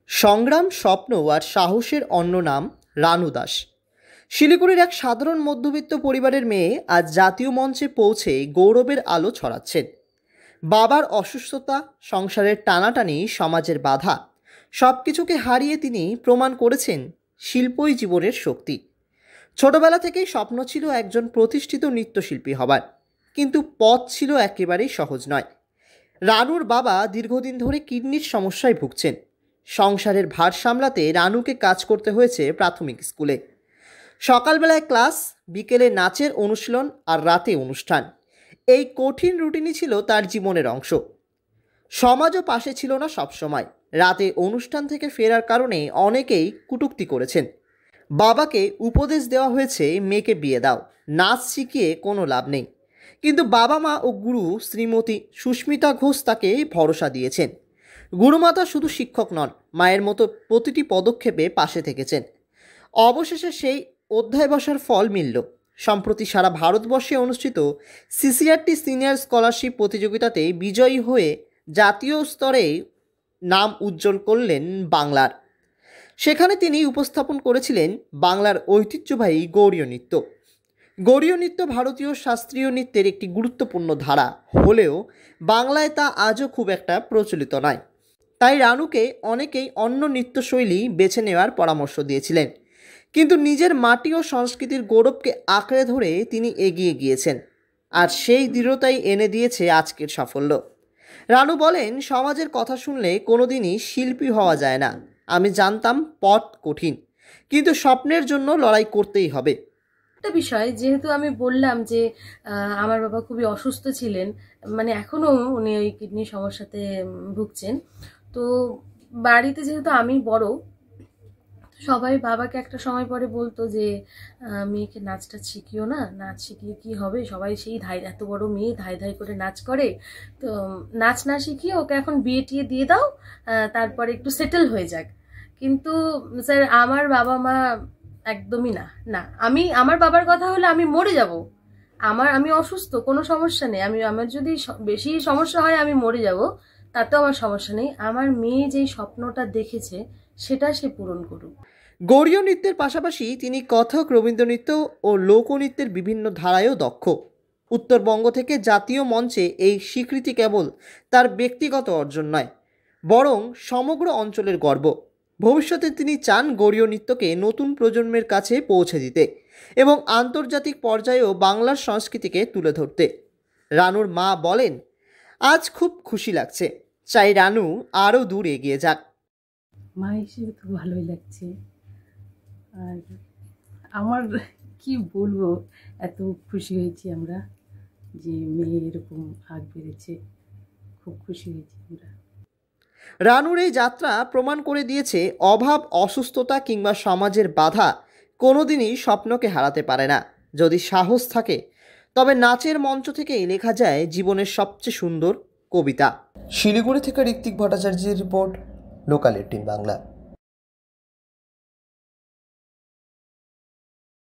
সংগ্রাম, স্বপ্ন আর সাহসের অন্য নাম রানু দাস। শিলিগুড়ির এক সাধারণ মধ্যবিত্ত পরিবারের মেয়ে আজ জাতীয় মঞ্চে পৌঁছে গৌরবের আলো ছড়াচ্ছেন। বাবার অসুস্থতা, সংসারের টানাটানি, সমাজের বাধা সব কিছুকে হারিয়ে তিনি প্রমাণ করেছেন শিল্পই জীবনের শক্তি। ছোটবেলা থেকেই স্বপ্ন ছিল একজন প্রতিষ্ঠিত নৃত্যশিল্পী হবার, কিন্তু পথ ছিল একেবারেই সহজ নয়। রানুর বাবা দীর্ঘদিন ধরে কিডনির সমস্যায় ভুগছেন। সংসারের ভার সামলাতে রানুকে কাজ করতে হয়েছে প্রাথমিক স্কুলে। সকালবেলায় ক্লাস, বিকেলে নাচের অনুশীলন আর রাতে অনুষ্ঠান। এই কঠিন রুটিনই ছিল তার জীবনের অংশ। সমাজও পাশে ছিল না সবসময়। রাতে অনুষ্ঠান থেকে ফেরার কারণে অনেকেই কটূক্তি করেছেন। বাবাকে উপদেশ দেওয়া হয়েছে, মেয়েকে বিয়ে দাও, নাচ শিখিয়ে কোনো লাভ নেই। কিন্তু বাবা মা ও গুরু শ্রীমতী সুস্মিতা ঘোষ তাকে ভরসা দিয়েছেন। গুরুমাতা শুধু শিক্ষক নন, মায়ের মতো প্রতিটি পদক্ষেপে পাশে থেকেছেন। অবশেষে সেই অধ্যায় বসার ফল মিলল। সম্প্রতি সারা ভারতবর্ষে অনুষ্ঠিত সিসিআরটি সিনিয়র স্কলারশিপ প্রতিযোগিতাতে বিজয়ী হয়ে জাতীয় স্তরে নাম উজ্জ্বল করলেন বাংলার। সেখানে তিনি উপস্থাপন করেছিলেন বাংলার ঐতিহ্যবাহী গৌড়ীয় নৃত্য। গৌড়ীয় নৃত্য ভারতীয় শাস্ত্রীয় নৃত্যের একটি গুরুত্বপূর্ণ ধারা হলেও বাংলায় তা আজও খুব একটা প্রচলিত নয়। তাই রানুকে অনেকেই অন্য নৃত্যশৈলী বেছে নেওয়ার পরামর্শ দিয়েছিলেন, কিন্তু নিজের মাটি ও সংস্কৃতির গৌরবকে আঁকড়ে ধরে তিনি এগিয়ে গিয়েছেন। আর সেই দৃঢ়তাই এনে দিয়েছে আজকের সাফল্য। রানু বলেন, সমাজের কথা শুনলে কোনোদিনই শিল্পী হওয়া যায় না। আমি জানতাম পথ কঠিন, কিন্তু স্বপ্নের জন্য লড়াই করতেই হবে। একটা বিষয়, যেহেতু আমি বললাম যে আমার বাবা খুবই অসুস্থ ছিলেন, মানে এখনো উনি ওই কিডনি সমস্যাতে ভুগছেন। তো বাড়িতে যেহেতু আমি বড়, সবাই বাবাকে একটা সময় পরে বলতো যে মেয়েকে নাচটা শিখিও না, নাচ শিখিয়ে কি হবে, সবাই সেই ধাই, এত বড় মেয়ে ধাই ধাই করে নাচ করে, তো নাচ না শিখিয়ে ওকে এখন বিয়ে টিয়ে দিয়ে দাও, তারপরে একটু সেটেল হয়ে যাক। কিন্তু স্যার, আমার বাবা মা একদমই না। না, আমার বাবার কথা হলে আমি মরে যাব। আমি অসুস্থ, কোনো সমস্যা নেই, আমার যদি বেশি সমস্যা হয় আমি মরে যাব, তাতেও আমার সমস্যা নেই। আমার মেয়ে যেই স্বপ্নটা দেখেছে সেটা সে পূরণ করুক। গৌড়ীয় নৃত্যের পাশাপাশি তিনি কথক, রবীন্দ্রনৃত্য ও লোকনৃত্যের বিভিন্ন ধারায়ও দক্ষ। উত্তরবঙ্গ থেকে জাতীয় মঞ্চে এই স্বীকৃতি কেবল তার ব্যক্তিগত অর্জন নয়, বরং সমগ্র অঞ্চলের গর্ব। ভবিষ্যতে তিনি চান গৌড়ীয় নৃত্যকে নতুন প্রজন্মের কাছে পৌঁছে দিতে এবং আন্তর্জাতিক পর্যায়েও বাংলার সংস্কৃতিকে তুলে ধরতে। রানুর মা বলেন, আজ খুব খুশি লাগছে, চাই রানু আরও দূর এগিয়ে যাক। মা হিসেবে তো ভালোই লাগছে। আর আমার কি বলবো, এত খুশি হয়েছি আমরা যে মেয়ে এরকম আগ বেড়েছে, খুব খুশি হয়েছি আমরা। রানুর এই যাত্রা প্রমাণ করে দিয়েছে, অভাব, অসুস্থতা কিংবা সমাজের বাধা কোনোদিনই স্বপ্নকে হারাতে পারে না। যদি সাহস থাকে, তবে নাচের মঞ্চ থেকেই লেখা যায় জীবনের সবচেয়ে সুন্দর কবিতা। শিলিগুড়ি থেকে ঋত্বিক ভট্টাচার্যের রিপোর্ট, লোকাল 18 বাংলা।